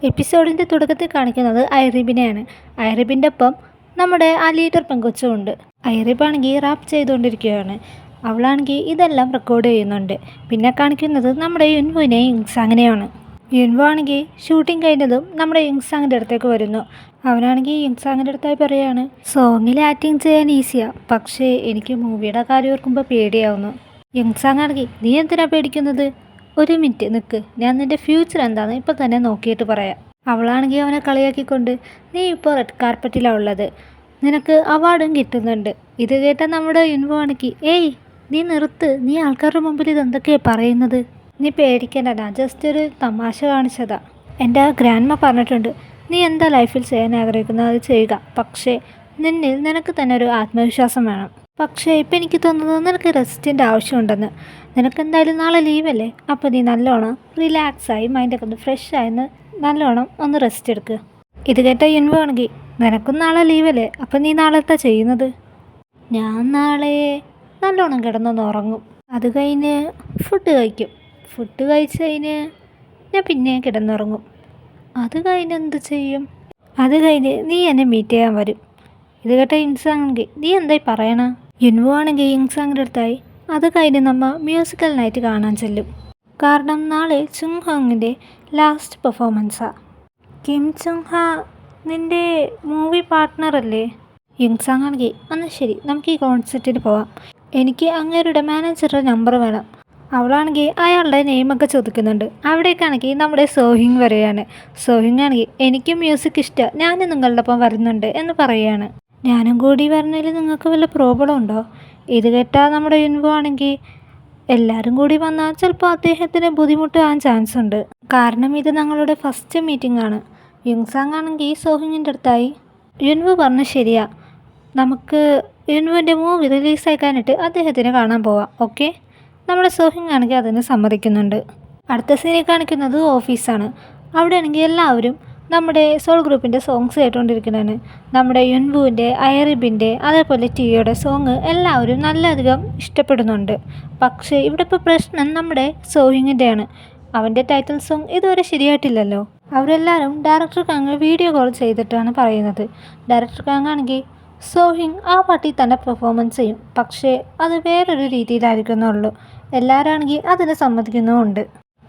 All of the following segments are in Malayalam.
എപ്പിസോഡിൻ്റെ തുടക്കത്തിൽ കാണിക്കുന്നത് ഐറിബിനെയാണ്. ഐറിബിൻ്റെ ഒപ്പം നമ്മുടെ ആ ലീഡർ പെങ്കൊച്ചുമുണ്ട്. ഐറിബാണെങ്കിൽ റാപ്പ് ചെയ്തുകൊണ്ടിരിക്കുകയാണ്. അവളാണെങ്കിൽ ഇതെല്ലാം റെക്കോർഡ് ചെയ്യുന്നുണ്ട്. പിന്നെ കാണിക്കുന്നത് നമ്മുടെ യുൻവുവിനെയും യിങ്സാങ്ങിനെയാണ്. യുൻവു ആണെങ്കിൽ ഷൂട്ടിംഗ് കഴിഞ്ഞതും നമ്മുടെ യിങ്സാങ്ങിൻ്റെ അടുത്തേക്ക് വരുന്നു. അവനാണെങ്കിൽ യിങ്സാങ്ങിൻ്റെ അടുത്തായി പറയുകയാണ്, സോങ്ങിൽ ആക്ടിങ് ചെയ്യാൻ ഈസിയാണ്, പക്ഷേ എനിക്ക് മൂവിയുടെ കാര്യം ഓർക്കുമ്പോൾ പേടിയാവുന്നു. യിങ്സാങ് ആണെങ്കിൽ നീ എന്തിനാ പേടിക്കുന്നത്? ഒരു മിനിറ്റ് നിൽക്ക്, ഞാൻ നിൻ്റെ ഫ്യൂച്ചർ എന്താണെന്ന് ഇപ്പോൾ തന്നെ നോക്കിയിട്ട് പറയാം. അവളാണെങ്കിൽ അവനെ കളിയാക്കിക്കൊണ്ട്, നീ ഇപ്പോൾ റെഡ് കാർപ്പറ്റിലാണ് ഉള്ളത്, നിനക്ക് അവാർഡും കിട്ടുന്നുണ്ട്. ഇത് കേട്ട നമ്മുടെ യുൻവു ആണെങ്കിൽ, ഏയ് നീ നിർത്ത്, നീ ആൾക്കാരുടെ മുമ്പിൽ ഇതെന്തൊക്കെയാണ് പറയുന്നത്? നീ പേടിക്കണ്ട, ഞാൻ ജസ്റ്റ് ഒരു തമാശ കാണിച്ചതാ. എൻ്റെ ആ ഗ്രാൻഡ്മ പറഞ്ഞിട്ടുണ്ട്, നീ എന്താ ലൈഫിൽ ചെയ്യാൻ ആഗ്രഹിക്കുന്നത് അത് ചെയ്യുക, പക്ഷേ നിനക്ക് തന്നെ ഒരു ആത്മവിശ്വാസം വേണം. പക്ഷേ ഇപ്പം എനിക്ക് തോന്നുന്നത് നിനക്ക് റെസ്റ്റിൻ്റെ ആവശ്യമുണ്ടെന്ന്. നിനക്ക് എന്തായാലും നാളെ ലീവല്ലേ, അപ്പോൾ നീ നല്ലോണം റിലാക്സായി മൈൻഡൊക്കെ ഒന്ന് ഫ്രഷ് ആയെന്ന് നല്ലോണം ഒന്ന് റെസ്റ്റ് എടുക്കുക. ഇത് കേട്ട യുൻവു ആണെങ്കിൽ, നിനക്കും നാളെ ലീവല്ലേ, അപ്പം നീ നാളെ എന്താ ചെയ്യുന്നത്? ഞാൻ നാളെ നല്ലോണം കിടന്നൊന്ന് ഉറങ്ങും, അത് കഴിഞ്ഞ് ഫുഡ് കഴിക്കും, ഫുഡ് കഴിച്ച് കഴിഞ്ഞ് ഞാൻ പിന്നെ കിടന്നുറങ്ങും, അത് കഴിഞ്ഞ് എന്ത് ചെയ്യും? അത് കഴിഞ്ഞ് നീ എന്നെ മീറ്റ് ചെയ്യാൻ വരും. ഇത് കേട്ട യിങ്സാങ്, നീ എന്തായി പറയണ? യുൻവു ആണെങ്കിൽ യിങ്സാങ്ങിൻ്റെ അടുത്തായി, അത് കഴിഞ്ഞ് നമ്മൾ മ്യൂസിക്കൽ നൈറ്റ് കാണാൻ ചെല്ലും. കാരണം നാളെ ചുങ്ഹോങ്ങിൻ്റെ ലാസ്റ്റ് പെർഫോമൻസാണ്. കിം ചുങ്ഹ നിൻ്റെ മൂവി പാർട്ട്ണറല്ലേ? യിങ്സാങ് ആണെങ്കിൽ, എന്നാൽ ശരി, നമുക്ക് ഈ കോൺസെർട്ടിന് പോവാം, എനിക്ക് അങ്ങേരുടെ മാനേജറുടെ നമ്പർ വേണം. അവളാണെങ്കിൽ അയാളുടെ നെയിമൊക്കെ ചോദിക്കുന്നുണ്ട്. അവിടേക്കാണെങ്കിൽ നമ്മുടെ സോഹിങ് വരികയാണ്. സോഹിങ് ആണെങ്കിൽ, എനിക്ക് മ്യൂസിക് ഇഷ്ടമാണ്, ഞാനും നിങ്ങളുടെ ഒപ്പം വരുന്നുണ്ട് എന്ന് പറയുകയാണ്. ഞാനും കൂടി വരുന്നതിൽ നിങ്ങൾക്ക് വല്ല പ്രോബ്ലം ഉണ്ടോ? ഇത് കേട്ടാൽ നമ്മുടെ യുൻവു ആണെങ്കിൽ, എല്ലാവരും കൂടി വന്നാൽ ചിലപ്പോൾ അദ്ദേഹത്തിന് ബുദ്ധിമുട്ടാകാൻ ചാൻസ് ഉണ്ട്, കാരണം ഇത് ഞങ്ങളുടെ ഫസ്റ്റ് മീറ്റിംഗ് ആണ്. യിങ്സാങ് ആണെങ്കിൽ സോഹിങ്ങിൻ്റെ അടുത്തായി, യുൻവു പറഞ്ഞ ശരിയാ, നമുക്ക് യുൻവുവിൻ്റെ മൂവി റിലീസാക്കാനായിട്ട് അദ്ദേഹത്തിനെ കാണാൻ പോവാം, ഓക്കെ? നമ്മുടെ സോഹിങ് ആണെങ്കിൽ അതിന് സമ്മതിക്കുന്നുണ്ട്. അടുത്ത സീനിൽ കാണിക്കുന്നത് ഓഫീസാണ്. അവിടെ ആണെങ്കിൽ എല്ലാവരും നമ്മുടെ സോൾ ഗ്രൂപ്പിൻ്റെ സോങ്സ് കേട്ടുകൊണ്ടിരിക്കുന്നതാണ്. നമ്മുടെ യുൻവുവിൻ്റെ, ഐറിബിൻ്റെ, അതേപോലെ ടിയോയുടെ സോങ് എല്ലാവരും നല്ലധികം ഇഷ്ടപ്പെടുന്നുണ്ട്. പക്ഷേ ഇവിടെ ഇപ്പോൾ പ്രശ്നം നമ്മുടെ സോഹിങ്ങിൻ്റെയാണ്. അവൻ്റെ ടൈറ്റിൽ സോങ് ഇതുവരെ ശരിയായിട്ടില്ലല്ലോ. അവരെല്ലാവരും ഡയറക്ടർ കാങ് വീഡിയോ കോൾ ചെയ്തിട്ടാണ് പറയുന്നത്. ഡയറക്ടർ കാങ് ആണെങ്കിൽ, സോഹിങ് ആ പാട്ടിൽ തന്നെ പെർഫോമൻസ് ചെയ്യും, പക്ഷേ അത് വേറൊരു രീതിയിലായിരിക്കുന്നുള്ളൂ. എല്ലാവരാണെങ്കിൽ അതിന് സമ്മതിക്കുന്നുമുണ്ട്.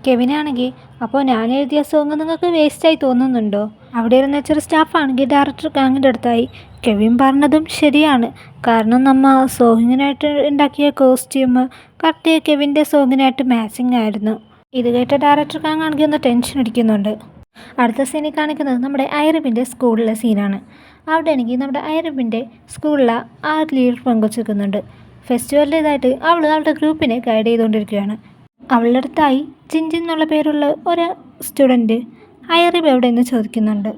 കെവിനാണെങ്കിൽ, അപ്പോൾ ഞാൻ എഴുതിയ സോങ് നിങ്ങൾക്ക് വേസ്റ്റായി തോന്നുന്നുണ്ടോ? അവിടെ ഇരുന്ന ചെറിയ സ്റ്റാഫാണെങ്കിൽ ഡയറക്ടർ കാങ്ങിൻ്റെ അടുത്തായി, കെവിൻ പറഞ്ഞതും ശരിയാണ്, കാരണം നമ്മൾ സോങ്ങിനായിട്ട് ഉണ്ടാക്കിയ കോസ്റ്റ്യൂം കറക്റ്റ് കെവിൻ്റെ സോങ്ങിനായിട്ട് മാച്ചിങ് ആയിരുന്നു. ഇത് കേട്ട ഡയറക്ടർ കാങ് ആണെങ്കിൽ ഒന്ന് ടെൻഷൻ അടിക്കുന്നുണ്ട്. അടുത്ത സീനിൽ കാണിക്കുന്നത് നമ്മുടെ ഐറിബിൻ്റെ സ്കൂളിലെ സീനാണ്. അവിടെ ആണെങ്കിൽ നമ്മുടെ ഐറിബിൻ്റെ സ്കൂളിലെ ആ ലീഡർ പങ്കുവെച്ചിരിക്കുന്നുണ്ട്. ഫെസ്റ്റിവലിൻ്റെ ഇതായിട്ട് അവളുടെ ഗ്രൂപ്പിനെ ഗൈഡ് ചെയ്തുകൊണ്ടിരിക്കുകയാണ്. അവളുടെ അടുത്തായി ജിൻജിൻ എന്നുള്ള പേരുള്ള ഒരു സ്റ്റുഡൻറ്റ് ഐറിബ് എവിടെയെന്ന് ചോദിക്കുന്നുണ്ട്.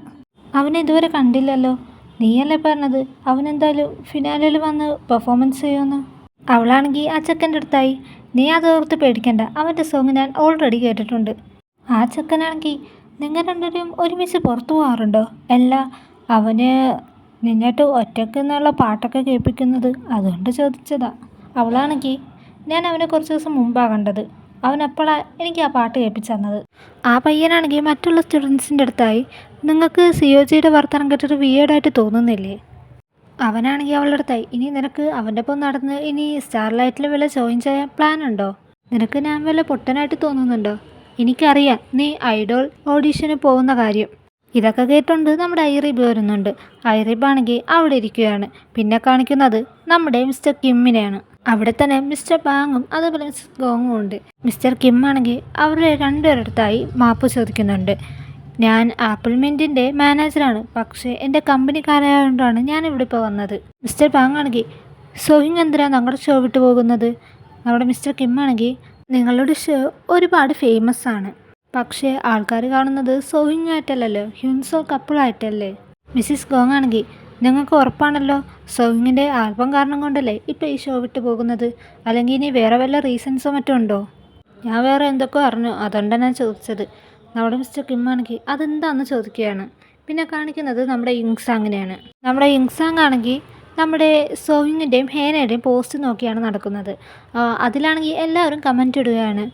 അവനെ ഇതുവരെ കണ്ടില്ലല്ലോ, നീയല്ലേ പറഞ്ഞത് അവനെന്തായാലും ഫിനാലിൽ വന്ന് പെർഫോമൻസ് ചെയ്യുമെന്ന്? അവളാണെങ്കിൽ ആ ചെക്കൻ്റെ അടുത്തായി, നീ അതോർത്ത് പേടിക്കണ്ട, അവൻ്റെ സോങ് ഞാൻ ഓൾറെഡി കേട്ടിട്ടുണ്ട്. ആ ചെക്കനാണെങ്കിൽ, നിങ്ങൾ രണ്ടുപേരും ഒരുമിച്ച് പുറത്തു പോകാറുണ്ടോ? അല്ല, അവന് നിന്നിട്ട് ഒറ്റയ്ക്ക് എന്നുള്ള പാട്ടൊക്കെ കേൾപ്പിക്കുന്നത്, അതുകൊണ്ട് ചോദിച്ചതാ. അവളാണെങ്കിൽ, ഞാൻ അവനെ കുറച്ച് ദിവസം മുമ്പാണ് കണ്ടത്, അവനപ്പോഴാണ് എനിക്ക് ആ പാട്ട് കേൾപ്പിച്ചു തന്നത്. ആ പയ്യനാണെങ്കിൽ മറ്റുള്ള സ്റ്റുഡൻസിൻ്റെ അടുത്തായി, നിങ്ങൾക്ക് സിയോജിയുടെ വർത്തമാനം കേട്ടിട്ട് വിയേർഡായിട്ട് തോന്നുന്നില്ലേ? അവനാണെങ്കിൽ അവളുടെ അടുത്തായി, ഇനി നിനക്ക് അവൻ്റെ ഒപ്പം നടന്ന് ഇനി സ്റ്റാർലൈറ്റിൽ വല്ല ജോയിൻ ചെയ്യാൻ പ്ലാൻ ഉണ്ടോ? നിനക്ക് ഞാൻ വല്ല പൊട്ടനായിട്ട് തോന്നുന്നുണ്ടോ? എനിക്കറിയാം നീ ഐഡോൾ ഓഡീഷന് പോകുന്ന കാര്യം. ഇതൊക്കെ കേട്ടുകൊണ്ട് നമ്മുടെ ഐറിബ് വരുന്നുണ്ട്. ഐറിബാണെങ്കിൽ അവിടെ ഇരിക്കുകയാണ്. പിന്നെ കാണിക്കുന്നത് നമ്മുടെ മിസ്റ്റർ കിമ്മിനെയാണ്. അവിടെ തന്നെ മിസ്റ്റർ ബാങ്ങും അതേപോലെ മിസ്റ്റർ ഗോങ്ങും ഉണ്ട്. മിസ്റ്റർ കിം ആണെങ്കിൽ അവരുടെ രണ്ടുപേരടുത്തായി മാപ്പ് ചോദിക്കുന്നുണ്ട്. ഞാൻ ആപ്പിൾ മിൻറ്റിൻ്റെ മാനേജറാണ്, പക്ഷേ എൻ്റെ കമ്പനിക്കാരായതുകൊണ്ടാണ് ഞാനിവിടെ ഇപ്പോൾ വന്നത്. മിസ്റ്റർ ബാങ് ആണെങ്കിൽ, സോഹിങ് എന്തിനാണ് ഞങ്ങളുടെ ഷോ വിട്ടു പോകുന്നത്? നമ്മുടെ മിസ്റ്റർ കിം ആണെങ്കിൽ, നിങ്ങളുടെ ഷോ ഒരുപാട് ഫേമസ് ആണ്, പക്ഷേ ആൾക്കാർ കാണുന്നത് സോഹിങ് ആയിട്ടല്ലല്ലോ, ഹ്യുൻസോ കപ്പിളായിട്ടല്ലേ. മിസ്സിസ് ഗോങ് ആണെങ്കിൽ, നിങ്ങൾക്ക് ഉറപ്പാണല്ലോ സോഹിങ്ങിൻ്റെ ആൽബം കാരണം കൊണ്ടല്ലേ ഇപ്പോൾ ഈ ഷോ വിട്ടു പോകുന്നത്, അല്ലെങ്കിൽ ഇനി വേറെ വല്ല റീസൺസോ മറ്റോ ഉണ്ടോ? ഞാൻ വേറെ എന്തൊക്കെ അറിഞ്ഞു, അതുകൊണ്ടാണ് ഞാൻ ചോദിച്ചത്. നമ്മുടെ മിസ്റ്റർ കിം ആണെങ്കിൽ അതെന്താണെന്ന് ചോദിക്കുകയാണ്. പിന്നെ കാണിക്കുന്നത് നമ്മുടെ യിങ്സാങ്ങിനെയാണ്. നമ്മുടെ യിങ്സാങ് ആണെങ്കിൽ നമ്മുടെ സോഹിങ്ങിൻ്റെയും ഹേനയുടെയും പോസ്റ്റ് നോക്കിയാണ് നടക്കുന്നത്. അതിലാണെങ്കിൽ എല്ലാവരും കമൻറ്റ് ഇടുകയാണ്,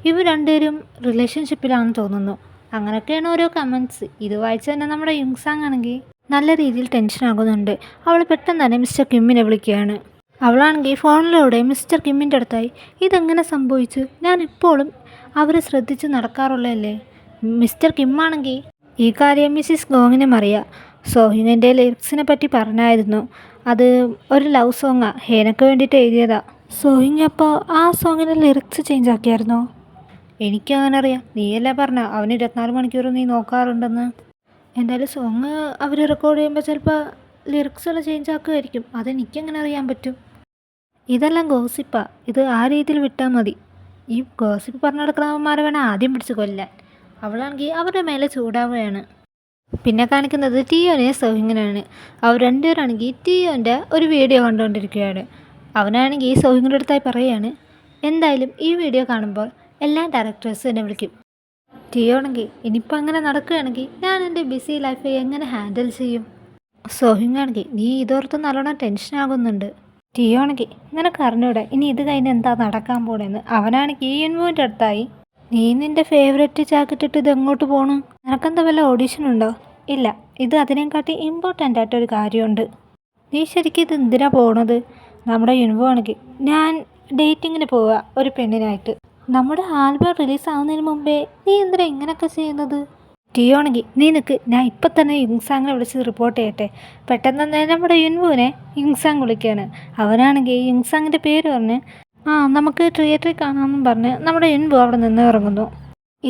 ഇവർ രണ്ടുപേരും റിലേഷൻഷിപ്പിലാണെന്ന് തോന്നുന്നു. അങ്ങനെയൊക്കെയാണ് ഓരോ കമൻറ്റ്സ്. ഇത് വായിച്ച് തന്നെ നമ്മുടെ യുങ്സാങ് ആണെങ്കിൽ നല്ല രീതിയിൽ ടെൻഷൻ ആകുന്നുണ്ട്. അവൾ പെട്ടെന്ന് തന്നെ മിസ്റ്റർ കിമ്മിനെ വിളിക്കുകയാണ്. അവളാണെങ്കിൽ ഫോണിലൂടെ മിസ്റ്റർ കിമ്മിൻ്റെ അടുത്തായി ഇതെങ്ങനെ സംഭവിച്ചു, ഞാൻ എപ്പോഴും അവരെ ശ്രദ്ധിച്ച് നടക്കാറുള്ളതല്ലേ. മിസ്റ്റർ കിമ്മാണെങ്കിൽ ഈ കാര്യം മിസ്സിസ് ഗോങ്ങിനും അറിയാം. സോഹിങ്ങിൻ്റെ ലിറിക്സിനെ പറ്റി പറഞ്ഞായിരുന്നു. അത് ഒരു ലവ് സോങ്ങാണ്, ഹേനക്ക് വേണ്ടിയിട്ട് എഴുതിയതാ. സോഹിങ് അപ്പോൾ ആ സോങ്ങിൻ്റെ ലിറിക്സ് ചേഞ്ച് ആക്കിയായിരുന്നോ? എനിക്കങ്ങനെ അറിയാം, നീയല്ലേ പറഞ്ഞ അവന് 24 മണിക്കൂർ നീ നോക്കാറുണ്ടെന്ന്. എന്തായാലും സോങ് അവർ റെക്കോർഡ് ചെയ്യുമ്പോൾ ചിലപ്പോൾ ലിറിക്സ് എല്ലാം ചേഞ്ച് ആക്കുമായിരിക്കും. അതെനിക്കെങ്ങനെ അറിയാൻ പറ്റും? ഇതെല്ലാം ഗോസിപ്പാ, ഇത് ആ രീതിയിൽ വിട്ടാൽ മതി. ഈ ഗോസിപ്പ് പറഞ്ഞു നടക്കുന്നവന്മാരെ വേണം ആദ്യം പിടിച്ച് കൊല്ലാൻ. അവളാണെങ്കിൽ അവരുടെ മേലെ ചൂടാവുകയാണ്. പിന്നെ കാണിക്കുന്നത് ടിയോനെ സോഹിങ്ങിനാണ്. അവർ രണ്ടുപേരാണെങ്കിൽ ടിയോൻ്റെ ഒരു വീഡിയോ കണ്ടുകൊണ്ടിരിക്കുകയാണ്. അവനാണെങ്കിൽ സോഹിങ്ങിൻ്റെ അടുത്തായി പറയുകയാണ്, എന്തായാലും ഈ വീഡിയോ കാണുമ്പോൾ എല്ലാ ഡയറക്ടേഴ്സും എന്നെ വിളിക്കും. ടിയോ ആണെങ്കിൽ ഇനിയിപ്പോൾ അങ്ങനെ നടക്കുകയാണെങ്കിൽ ഞാൻ എൻ്റെ ബിസി ലൈഫ് എങ്ങനെ ഹാൻഡിൽ ചെയ്യും? സോഹിങ്ങാണെങ്കിൽ നീ ഇതോർത്ത് നല്ലോണം ടെൻഷനാകുന്നുണ്ട്. ടിയോ ആണെങ്കിൽ നിനക്ക് അറിഞ്ഞൂടെ ഇനി ഇത് കഴിഞ്ഞ് എന്താ നടക്കാൻ പോണെന്ന്. അവനാണെങ്കിൽ ഈ യുൻവോൻ്റെ അടുത്തായി നീ നിൻ്റെ ഫേവറേറ്റ് ജാക്കറ്റ് ഇട്ട് ഇത് എങ്ങോട്ട് പോകണം? നിനക്കെന്താ വല്ല ഓഡീഷൻ ഉണ്ടോ? ഇല്ല, ഇത് അതിനെക്കാട്ടി ഇമ്പോർട്ടൻ്റ് ആയിട്ടൊരു കാര്യമുണ്ട്. നീ ശരിക്കും ഇത് എന്തിനാ പോകണത്? നമ്മുടെ യുൻവോ ആണെങ്കിൽ ഞാൻ ഡേറ്റിങ്ങിന് പോവുക ഒരു പെണ്ണിനായിട്ട്. നമ്മുടെ ആൽബം റിലീസ് ആവുന്നതിന് മുമ്പേ നീ എന്തിനാ ഇങ്ങനെയൊക്കെ ചെയ്യുന്നത്? ടിയോ ആണെങ്കിൽ നീ നിൽക്ക്, ഞാൻ ഇപ്പം തന്നെ യുങ്സാങ്ങിനെ വിളിച്ച് റിപ്പോർട്ട് ചെയ്യട്ടെ. പെട്ടെന്ന് തന്നെ നമ്മുടെ യുൻവുവിനെ യുങ്സാങ് വിളിക്കുകയാണ്. അവനാണെങ്കിൽ യുങ്സാങ്ങിൻ്റെ പേര് പറഞ്ഞ് നമുക്ക് തിയേറ്ററിൽ കാണാമെന്നും പറഞ്ഞ് നമ്മുടെ യുൻവു അവിടെ നിന്ന് ഇറങ്ങുന്നു.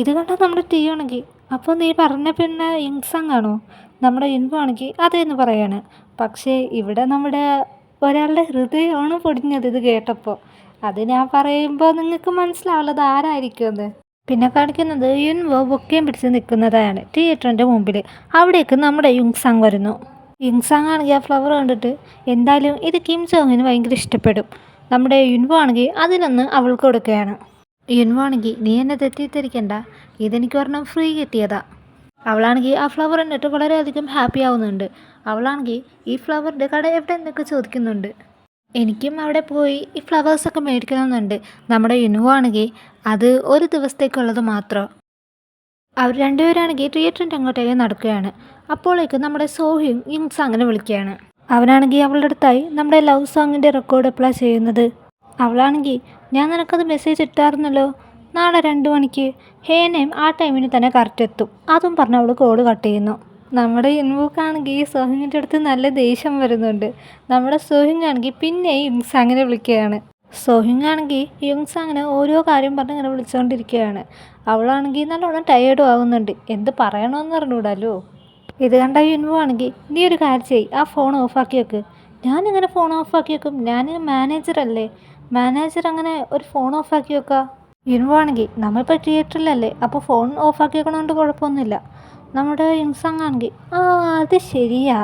ഇത് കണ്ടാൽ നമ്മുടെ ടിയോ ആണെങ്കിൽ അപ്പോൾ നീ പറഞ്ഞ പിന്നെ യുങ്സാങ് ആണോ? നമ്മുടെ യുൻവു ആണെങ്കിൽ അതേന്ന് പറയാണ്. പക്ഷേ ഇവിടെ നമ്മുടെ ഒരാളുടെ ഹൃദയമാണ് പൊടിഞ്ഞത് ഇത് കേട്ടപ്പോൾ. അത് ഞാൻ പറയുമ്പോൾ നിങ്ങൾക്ക് മനസ്സിലാവുള്ളത് ആരായിരിക്കുമെന്ന്. പിന്നെ കാണിക്കുന്നത് യുൻവോ ബൊക്കയും പിടിച്ച് നിൽക്കുന്നതാണ് തിയേറ്ററിൻ്റെ മുമ്പിൽ. അവിടേക്ക് നമ്മുടെ യുങ്സാങ് വരുന്നു. യുങ്സാങ് ആണെങ്കിൽ ആ ഫ്ലവർ കണ്ടിട്ട് എന്തായാലും ഇത് കിം ജോങ്ങിന് ഭയങ്കര ഇഷ്ടപ്പെടും. നമ്മുടെ യുൻവോ ആണെങ്കിൽ അതിലൊന്ന് അവൾക്ക് കൊടുക്കുകയാണ്. യുൻവോ ആണെങ്കിൽ നീ എന്നെ തെറ്റിദ്ധരിക്കണ്ട, ഇതെനിക്ക് പറഞ്ഞാൽ ഫ്രീ കിട്ടിയതാ. അവളാണെങ്കിൽ ആ ഫ്ലവർ കണ്ടിട്ട് വളരെയധികം ഹാപ്പി ആവുന്നുണ്ട്. അവളാണെങ്കിൽ ഈ ഫ്ലവറിൻ്റെ കട എവിടെ എന്നൊക്കെ ചോദിക്കുന്നുണ്ട്. എനിക്കും അവിടെ പോയി ഈ ഫ്ലവേഴ്സൊക്കെ മേടിക്കണമെന്നുണ്ട്. നമ്മുടെ യുൻവോ ആണെങ്കിൽ അത് ഒരു ദിവസത്തേക്കുള്ളത് മാത്രം. അവർ രണ്ടുപേരാണെങ്കിൽ തിയേറ്ററിൻ്റെ അങ്ങോട്ടേക്ക് നടക്കുകയാണ്. അപ്പോഴേക്ക് നമ്മുടെ സോഹിയും യുങ്സാങ്ങിനെ വിളിക്കുകയാണ്. അവനാണെങ്കിൽ അവളുടെ അടുത്തായി നമ്മുടെ ലവ് സോങ്ങിൻ്റെ റെക്കോർഡ് അപ്ലൈ ചെയ്യുന്നത്. അവളാണെങ്കിൽ ഞാൻ നിനക്കത് മെസ്സേജ് ഇട്ടായിരുന്നല്ലോ, നാളെ 2 മണിക്ക് ഹേനയും ആ ടൈമിന് തന്നെ കറക്റ്റ് എത്തും. അതും പറഞ്ഞ് അവൾ കോഡ് കട്ട് ചെയ്യുന്നു. നമ്മുടെ യുൻവുക്കാണെങ്കിൽ സോഹിങ്ങിൻ്റെ അടുത്ത് നല്ല ദേഷ്യം വരുന്നുണ്ട്. നമ്മുടെ സോഹിങ്ങാണെങ്കിൽ പിന്നെയും യുങ്സാങ്ങിനെ വിളിക്കുകയാണ്. സോഹിങ്ങാണെങ്കിൽ യുങ്സാങ്ങിനെ ഓരോ കാര്യം പറഞ്ഞ് ഇങ്ങനെ വിളിച്ചുകൊണ്ടിരിക്കുകയാണ്. അവളാണെങ്കിൽ നല്ലോണം ടയേർഡും ആകുന്നുണ്ട്. എന്ത് പറയണമെന്ന് അറിഞ്ഞൂടാലോ. ഇത് കണ്ട യുൻവോ ആണെങ്കിൽ നീ ഒരു കാര്യം ചെയ്യ്, ആ ഫോൺ ഓഫാക്കി വെക്ക്. ഞാനിങ്ങനെ ഫോൺ ഓഫാക്കി വെക്കും? ഞാൻ മാനേജറല്ലേ, മാനേജർ അങ്ങനെ ഒരു ഫോൺ ഓഫാക്കി വെക്കുക? യുൻവോ ആണെങ്കിൽ നമ്മളിപ്പോൾ തിയേറ്ററിലല്ലേ, അപ്പോൾ ഫോൺ ഓഫാക്കി വെക്കണോണ്ട് കുഴപ്പമൊന്നുമില്ല. നമ്മുടെ യുങ്സാങ് ആണെങ്കിൽ അത് ശരിയാ.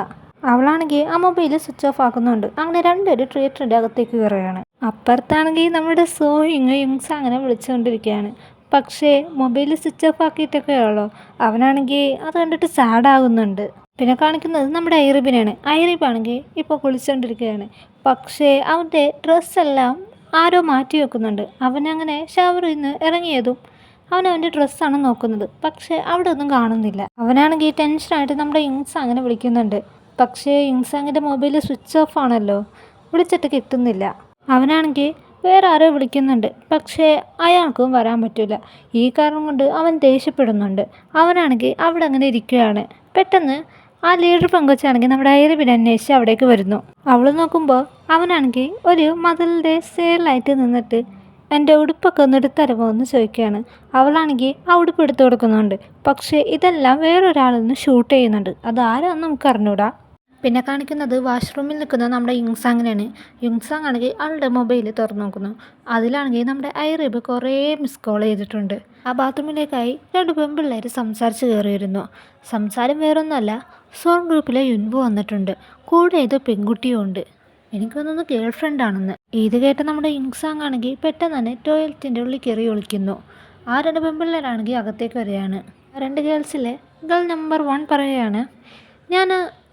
അവളാണെങ്കിൽ ആ മൊബൈൽ സ്വിച്ച് ഓഫ് ആക്കുന്നുണ്ട്. അങ്ങനെ രണ്ടുപേരും തിയേറ്ററിൻ്റെ അകത്തേക്ക് കയറുകയാണ്. അപ്പുറത്താണെങ്കിൽ നമ്മുടെ സോഹിങ് യുങ്സാങ്ങിനെ വിളിച്ചുകൊണ്ടിരിക്കുകയാണ്. പക്ഷേ മൊബൈൽ സ്വിച്ച് ഓഫ് ആക്കിയിട്ടൊക്കെയുള്ളൂ. അവനാണെങ്കിൽ അത് കണ്ടിട്ട് സാഡാകുന്നുണ്ട്. പിന്നെ കാണിക്കുന്നത് നമ്മുടെ ഐറിബിനെയാണ്. ഐറിബാണെങ്കിൽ ഇപ്പോൾ കുളിച്ചുകൊണ്ടിരിക്കുകയാണ്. പക്ഷേ അവൻ്റെ ഡ്രസ്സെല്ലാം ആരോ മാറ്റി വെക്കുന്നുണ്ട്. അവനങ്ങനെ ഷവറിൽ നിന്ന് ഇറങ്ങിയതും അവൻ്റെ ഡ്രസ്സാണ് നോക്കുന്നത്. പക്ഷേ അവിടെ ഒന്നും കാണുന്നില്ല. അവനാണെങ്കിൽ ടെൻഷനായിട്ട് നമ്മുടെ യുങ്സാങ്ങിനെ വിളിക്കുന്നുണ്ട്. പക്ഷേ യുങ്സാങ്ങിൻ്റെ മൊബൈൽ സ്വിച്ച് ഓഫ് ആണല്ലോ, വിളിച്ചിട്ട് കിട്ടുന്നില്ല. അവനാണെങ്കിൽ വേറെ ആരോ വിളിക്കുന്നുണ്ട്. പക്ഷേ അയാൾക്കും വരാൻ പറ്റില്ല. ഈ കാരണം കൊണ്ട് അവൻ ദേഷ്യപ്പെടുന്നുണ്ട്. അവനാണെങ്കിൽ അവിടെ അങ്ങനെ ഇരിക്കുകയാണ്. പെട്ടെന്ന് ആ ലീഡർ പെങ്കൊച്ചാണെങ്കിൽ നമ്മുടെ ഐറിബിനെ അന്വേഷിച്ച് അവിടേക്ക് വരുന്നു. അവൾ നോക്കുമ്പോൾ അവനാണെങ്കിൽ ഒരു മതിലിൻ്റെ സൈഡിലായിട്ട് നിന്നിട്ട് എൻ്റെ ഉടുപ്പൊക്കെ ഒന്ന് എടുത്തരമോ എന്ന് ചോദിക്കുകയാണ്. അവളാണെങ്കിൽ ആ ഉടുപ്പ് എടുത്തു കൊടുക്കുന്നുണ്ട്. പക്ഷേ ഇതെല്ലാം വേറൊരാളിൽ നിന്ന് ഷൂട്ട് ചെയ്യുന്നുണ്ട്. അതാരാന്ന് നമുക്ക് അറിഞ്ഞൂടാ. പിന്നെ കാണിക്കുന്നത് വാഷ്റൂമിൽ നിൽക്കുന്ന നമ്മുടെ യുങ്സാങ്ങിനെയാണ്. യുങ്സാങ് ആണെങ്കിൽ അവളുടെ മൊബൈൽ തുറന്നു നോക്കുന്നു. അതിലാണെങ്കിൽ നമ്മുടെ ഐറിബ് കുറേ മിസ് കോൾ ചെയ്തിട്ടുണ്ട്. ആ ബാത്റൂമിലേക്കായി 2 പെൺപിള്ളേർ സംസാരിച്ച് കയറി വരുന്നു. സംസാരം വേറൊന്നുമല്ല, സോൺ ഗ്രൂപ്പിലെ യുൻവോ വന്നിട്ടുണ്ട്. കൂടെ ഏതോ പെൺകുട്ടിയും ഉണ്ട്. എനിക്ക് തോന്നുന്നു ഗേൾ ഫ്രണ്ടാണെന്ന്. ഇത് കേട്ട നമ്മുടെ യുങ്സാങ് ആണെങ്കിൽ പെട്ടെന്ന് തന്നെ ടോയ്ലറ്റിൻ്റെ ഉള്ളിൽ കയറി ഒളിക്കുന്നു. ആ 2 പെൺപിള്ളേരാണെങ്കിൽ അകത്തേക്ക് വരികയാണ്. 2 ഗേൾസിലെ ഗേൾ നമ്പർ 1 പറയുകയാണ്, ഞാൻ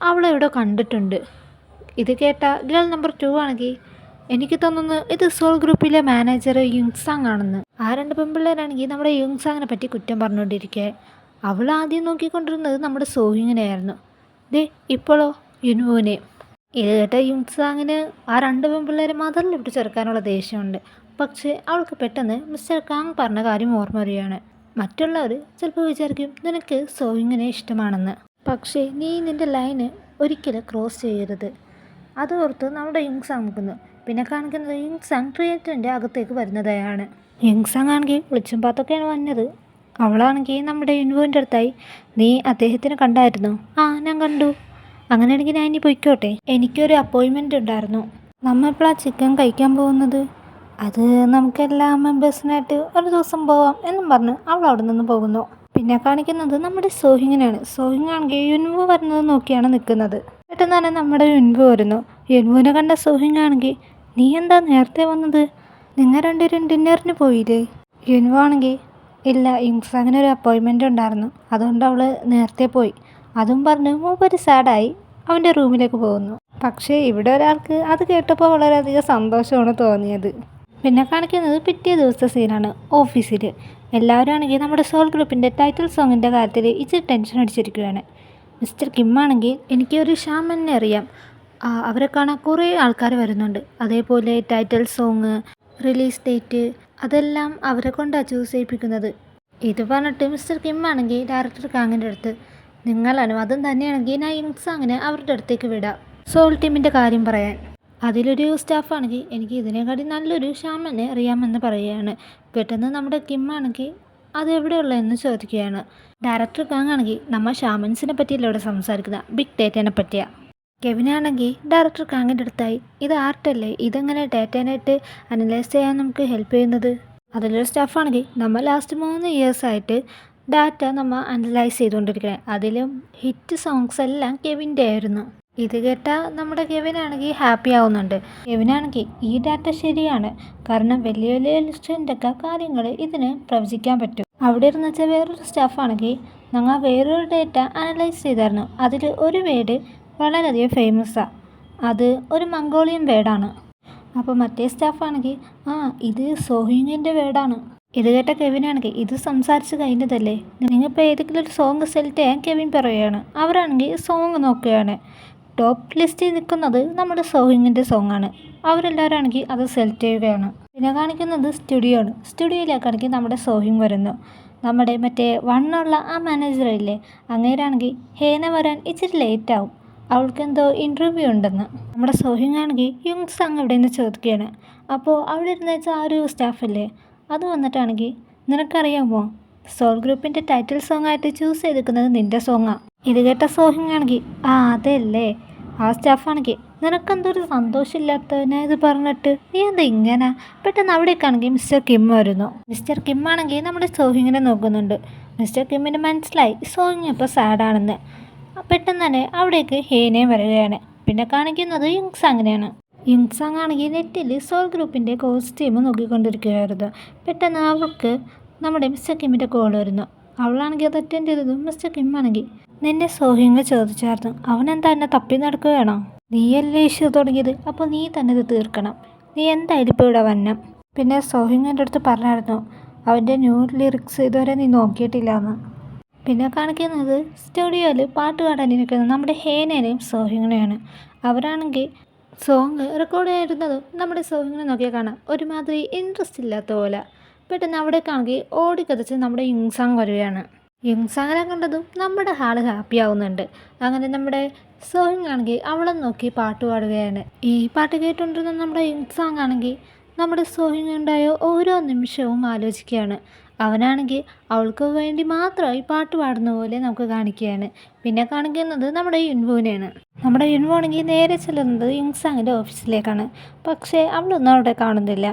അവളെ ഇവിടെ കണ്ടിട്ടുണ്ട്. ഇത് കേട്ട ഗേൾ നമ്പർ 2 ആണെങ്കിൽ എനിക്ക് തോന്നുന്നു ഇത് സോൾ ഗ്രൂപ്പിലെ മാനേജർ യുങ്സാങ് ആണെന്ന്. ആ 2 പെൺപിള്ളേരാണെങ്കിൽ നമ്മുടെ യുങ്സാങ്ങിനെ പറ്റി കുറ്റം പറഞ്ഞുകൊണ്ടിരിക്കുക. അവൾ ആദ്യം നോക്കിക്കൊണ്ടിരുന്നത് നമ്മുടെ സോഹിങ്ങിനെയായിരുന്നു. ദേ ഇപ്പോഴോ യുൻവുവിനെ. ഇത് കേട്ട യുങ്സാങ്ങിന് ആ 2 പെൺപിള്ളേരെ മദറിൽ വിട്ട് ചേർക്കാനുള്ള ദേഷ്യമുണ്ട്. പക്ഷേ അവൾക്ക് പെട്ടെന്ന് മിസ്റ്റർ കാങ് പറഞ്ഞ കാര്യം ഓർമ്മ വരികയാണ്. മറ്റുള്ളവർ ചിലപ്പോൾ വിചാരിക്കും നിനക്ക് സോഹിങ്ങിനെ ഇഷ്ടമാണെന്ന്, പക്ഷേ നീ നിൻ്റെ ലൈന് ഒരിക്കലും ക്രോസ് ചെയ്യരുത്. അത് ഓർത്ത് നമ്മുടെ യുങ്സാങ് നിൽക്കുന്നു. പിന്നെ കാണിക്കുന്നത് യുങ്സാങ് തിയേറ്ററിൻ്റെ അകത്തേക്ക് വരുന്നതായാണ്. യുങ്സാങ് ആണെങ്കിൽ വിളിച്ചും പാത്തൊക്കെയാണ് വന്നത്. അവളാണെങ്കിൽ നമ്മുടെ യുൻവുവിൻ്റെ അടുത്തായി, നീ അദ്ദേഹത്തിനെ കണ്ടായിരുന്നു? ആ ഞാൻ കണ്ടു. അങ്ങനെയാണെങ്കിൽ ഞാൻ ഇനി പൊയ്ക്കോട്ടെ, എനിക്കൊരു അപ്പോയിൻമെൻ്റ് ഉണ്ടായിരുന്നു. നമ്മൾ എപ്പോഴാണ് ചിക്കൻ കഴിക്കാൻ പോകുന്നത്? അത് നമുക്കെല്ലാ മെമ്പേഴ്സിനായിട്ട് ഒരു ദിവസം പോവാം എന്നും പറഞ്ഞ് അവൾ അവിടെ നിന്ന് പോകുന്നു. പിന്നെ കാണിക്കുന്നത് നമ്മുടെ സോഹിങ്ങിനാണ്. സോഹിങ് ആണെങ്കിൽ യുൻവു വരുന്നത് നോക്കിയാണ് നിൽക്കുന്നത്. പെട്ടെന്ന് തന്നെ നമ്മുടെ യുൻവു വരുന്നു. യുൻവുവിനെ കണ്ട സോഹിങ് ആണെങ്കിൽ, നീ എന്താ നേരത്തെ വന്നത്? നിങ്ങൾ 2 പേരും ഡിന്നറിന് പോയില്ലേ? യുൻവു ആണെങ്കിൽ, ഇല്ല, യുങ്സാങ്ങിന് ഒരു അപ്പോയിൻമെൻ്റ് ഉണ്ടായിരുന്നു, അതുകൊണ്ട് അവൾ നേരത്തെ പോയി. അതും പറഞ്ഞ് മൂപ്പര് സാഡായി അവൻ്റെ റൂമിലേക്ക് പോകുന്നു. പക്ഷേ ഇവിടെ ഒരാൾക്ക് അത് കേട്ടപ്പോൾ വളരെയധികം സന്തോഷമാണ് തോന്നിയത്. പിന്നെ കാണിക്കുന്നത് പിറ്റേ ദിവസത്തെ സീനാണ്. ഓഫീസിൽ എല്ലാവരും ആണെങ്കിൽ നമ്മുടെ സോൾ ഗ്രൂപ്പിൻ്റെ ടൈറ്റിൽ സോങ്ങിൻ്റെ കാര്യത്തിൽ ഇച്ചിരി ടെൻഷൻ അടിച്ചിരിക്കുകയാണ്. മിസ്റ്റർ കിം ആണെങ്കിൽ, എനിക്ക് ഒരു ഷാമനെ അറിയാം, അവരെ കാണാൻ കുറേ ആൾക്കാർ വരുന്നുണ്ട്, അതേപോലെ ടൈറ്റിൽ സോങ്, റിലീസ് ഡേറ്റ് അതെല്ലാം അവരെ കൊണ്ടാണ് ചൂസ് ചെയ്യിപ്പിക്കുന്നത്. ഇത് പറഞ്ഞിട്ട് മിസ്റ്റർ കിം ആണെങ്കിൽ ഡയറക്ടർ കാങ്ങിൻ്റെ അടുത്ത്, നിങ്ങൾ അനുവാദം തന്നെയാണെങ്കിൽ ഞാൻ യുങ്സാങ്ങിനെ അവരുടെ അടുത്തേക്ക് വിടാം സോൾ ടീമിൻ്റെ കാര്യം പറയാൻ. അതിലൊരു സ്റ്റാഫാണെങ്കിൽ, എനിക്ക് ഇതിനെക്കാട്ടി നല്ലൊരു ഷാമനെ അറിയാമെന്ന് പറയുകയാണ്. പെട്ടെന്ന് നമ്മുടെ കിം ആണെങ്കിൽ അത് എവിടെയുള്ളതെന്ന് ചോദിക്കുകയാണ്. ഡയറക്ടർ കാങ് ആണെങ്കിൽ, നമ്മൾ ഷാമൻസിനെ പറ്റിയല്ല ഇവിടെ സംസാരിക്കുന്നത്, ബിഗ് ഡേറ്റേനെ പറ്റിയാണ്. കെവിനാണെങ്കിൽ ഡയറക്ടർ കാങ്ങിൻ്റെ അടുത്തായി, ഇത് ആർട്ടല്ലേ, ഇതെങ്ങനെ ഡേറ്റേനായിട്ട് അനലൈസ് ചെയ്യാൻ നമുക്ക് ഹെൽപ്പ് ചെയ്യുന്നത്? അതിലൊരു സ്റ്റാഫാണെങ്കിൽ, നമ്മൾ ലാസ്റ്റ് 3 ഇയേഴ്സായിട്ട് ഡാറ്റ നമ്മൾ അനലൈസ് ചെയ്തുകൊണ്ടിരിക്കുന്നത്, അതിലും ഹിറ്റ് സോങ്സ് എല്ലാം കെവിൻ്റെ ആയിരുന്നു. ഇത് കേട്ടാൽ നമ്മുടെ കെവിനാണെങ്കിൽ ഹാപ്പി ആവുന്നുണ്ട്. കെവിനാണെങ്കിൽ ഈ ഡാറ്റ ശരിയാണ്, കാരണം വലിയ വലിയ ലിസ്റ്റിൻ്റെയൊക്കെ കാര്യങ്ങൾ ഇതിന് പ്രവചിക്കാൻ പറ്റും. അവിടെ ഇരുന്ന് വെച്ചാൽ വേറൊരു സ്റ്റാഫാണെങ്കിൽ, ഞങ്ങൾ വേറൊരു ഡേറ്റ അനലൈസ് ചെയ്തായിരുന്നു, അതിൽ ഒരു വേർഡ് വളരെയധികം ഫേമസാണ്, അത് ഒരു മംഗോളിയൻ വേർഡാണ്. അപ്പോൾ മറ്റേ സ്റ്റാഫാണെങ്കിൽ, ഇത് സോഹിങ്ങിൻ്റെ വേർഡാണ്. ഇത് കേട്ട കെവിനാണെങ്കിൽ, ഇത് സംസാരിച്ച് കഴിഞ്ഞതല്ലേ, നിങ്ങളിപ്പോൾ ഏതെങ്കിലും ഒരു സോങ് സെലക്ട് ചെയ്യാൻ കെവിൻ പറയുകയാണ്. അവരാണെങ്കിൽ സോങ് നോക്കുകയാണ്. ടോപ്പ് ലിസ്റ്റിൽ നിൽക്കുന്നത് നമ്മുടെ സോഹിങ്ങിൻ്റെ സോങ്ങാണ്. അവരെല്ലാവരും ആണെങ്കിൽ അത് സെലക്ട് ചെയ്യുകയാണ്. പിന്നെ കാണിക്കുന്നത് സ്റ്റുഡിയോ ആണ്. സ്റ്റുഡിയോയിലേക്കാണെങ്കിൽ നമ്മുടെ സോഹിങ് വരുന്നു. നമ്മുടെ മറ്റേ വണ്ണുള്ള ആ മാനേജറില്ലേ, അങ്ങേരാണെങ്കിൽ ഹേന വരാൻ ഇച്ചിരി ലേറ്റ് ആവും, അവൾക്ക് എന്തോ ഇൻ്റർവ്യൂ ഉണ്ടെന്ന്. നമ്മുടെ സോഹിങ് ആണെങ്കിൽ യുങ്സാങ് എവിടെ നിന്ന് ചോദിക്കുകയാണ്. അപ്പോൾ അവിടെ ഇരുന്ന് വെച്ചാൽ ആ ഒരു സ്റ്റാഫല്ലേ, അത് വന്നിട്ടാണെങ്കിൽ, നിനക്കറിയാമോ സോൾ ഗ്രൂപ്പിൻ്റെ ടൈറ്റിൽ സോങ് ആയിട്ട് ചൂസ് ചെയ്തിരിക്കുന്നത് നിൻ്റെ സോങ്ങാണ്. ഇത് കേട്ട സോഹിങ് ആണെങ്കിൽ, അതല്ലേ. ആ സ്റ്റാഫാണെങ്കിൽ, നിനക്കെന്തൊരു സന്തോഷമില്ലാത്തതിനെ ഇത് പറഞ്ഞിട്ട് നീ എന്താ ഇങ്ങനെ? പെട്ടെന്ന് അവിടേക്കാണെങ്കിൽ മിസ്റ്റർ കിം വരുന്നു. മിസ്റ്റർ കിം ആണെങ്കിൽ നമ്മുടെ സോഹിങ്ങിനെ നോക്കുന്നുണ്ട്. മിസ്റ്റർ കിമ്മിന് മനസ്സിലായി സോഹിങ് ഇപ്പോൾ സാഡാണെന്ന്. പെട്ടെന്ന് തന്നെ അവിടേക്ക് ഹേനയും വരികയാണ്. പിന്നെ കാണിക്കുന്നത് യുങ്സാങ്ങിനെയാണ്. യുങ്സാങ് ആണെങ്കിൽ നെറ്റിൽ സോൾ ഗ്രൂപ്പിൻ്റെ കോസ്റ്റ്യൂം നോക്കിക്കൊണ്ടിരിക്കുകയായിരുന്നു. പെട്ടെന്ന് അവൾക്ക് നമ്മുടെ മിസ്റ്റർ കിമ്മിൻ്റെ കോൾ വരുന്നു. അവളാണെങ്കിൽ അത് അറ്റൻഡ് ചെയ്തതും മിസ്റ്റർ കിം ആണെങ്കിൽ, നിന്നെ സോഹിങ് ചോദിച്ചായിരുന്നു, അവനെന്താ എന്നെ തപ്പി നടക്കുകയാണോ? നീയല്ലേ ഇഷ്യൂ തുടങ്ങിയത്, അപ്പോൾ നീ തന്നെ ഇത് തീർക്കണം, നീ എന്തായാലും ഇപ്പോൾ ഇവിടെ വന്നം. പിന്നെ സോഹിങ്ങിൻ്റെ അടുത്ത് പറഞ്ഞായിരുന്നു, അവൻ്റെ ന്യൂ ലിറിക്സ് ഇതുവരെ നീ നോക്കിയിട്ടില്ല എന്ന്. പിന്നെ കാണിക്കുന്നത് സ്റ്റുഡിയോയിൽ പാട്ട് പാടാനിരിക്കുന്നത് നമ്മുടെ ഹേനേനെയും സോഹിങ്ങിനെയാണ്. അവരാണെങ്കിൽ സോങ് റെക്കോർഡ് ചെയ്തിരുന്നതും നമ്മുടെ സോഹിങ്ങിനെ നോക്കിയാൽ കാണാം ഒരുമാതിരി ഇൻട്രസ്റ്റ് ഇല്ലാത്ത പോലെ. പെട്ടെന്ന് അവിടേക്കാണെങ്കിൽ ഓടിക്കതച്ച് നമ്മുടെ യുങ്സാങ് വരികയാണ്. യുങ്സാങ്ങിനെ കണ്ടതും നമ്മുടെ ഹാള് ഹാപ്പി ആവുന്നുണ്ട്. അങ്ങനെ നമ്മുടെ സോഹിങ് ആണെങ്കിൽ അവളെ നോക്കി പാട്ട് പാടുകയാണ്. ഈ പാട്ട് കേട്ടുകൊണ്ടിരുന്ന നമ്മുടെ യുങ്സാങ് ആണെങ്കിൽ നമ്മുടെ സോഹിങ് ഉണ്ടായ ഓരോ നിമിഷവും ആലോചിക്കുകയാണ്. അവനാണെങ്കിൽ അവൾക്ക് വേണ്ടി മാത്രമായി പാട്ട് പാടുന്ന പോലെ നമുക്ക് കാണിക്കുകയാണ്. പിന്നെ കാണിക്കുന്നത് നമ്മുടെ യുൻവുവിനെയാണ്. നമ്മുടെ യുൻവു ആണെങ്കിൽ നേരെ ചെല്ലുന്നത് യുങ്സാങ്ങിൻ്റെ ഓഫീസിലേക്കാണ്. പക്ഷേ അവളൊന്നും അവിടെ കാണുന്നില്ല.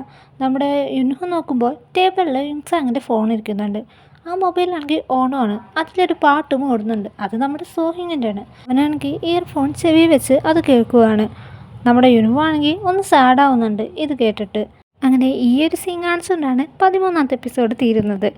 നമ്മുടെ യുൻവു നോക്കുമ്പോൾ ടേബിളിൽ യുങ്സാങ്ങിൻ്റെ ഫോൺ ഇരിക്കുന്നുണ്ട്. ആ മൊബൈലാണെങ്കിൽ ഓണാണ്, അതിലൊരു പാട്ടും ഓടുന്നുണ്ട്. അത് നമ്മുടെ സോഹിങ്ങിൻ്റെ ആണ്. അവനാണെങ്കിൽ ഇയർഫോൺ ചെവി വെച്ച് അത് കേൾക്കുകയാണ്. നമ്മുടെ യുൻവു ആണെങ്കിൽ ഒന്ന് സാഡാവുന്നുണ്ട് ഇത് കേട്ടിട്ട്. അങ്ങനെ ഈ ഒരു സീൻ കാണിച്ചുകൊണ്ടാണ് 13ാമത്തെ എപ്പിസോഡ് തീരുന്നത്.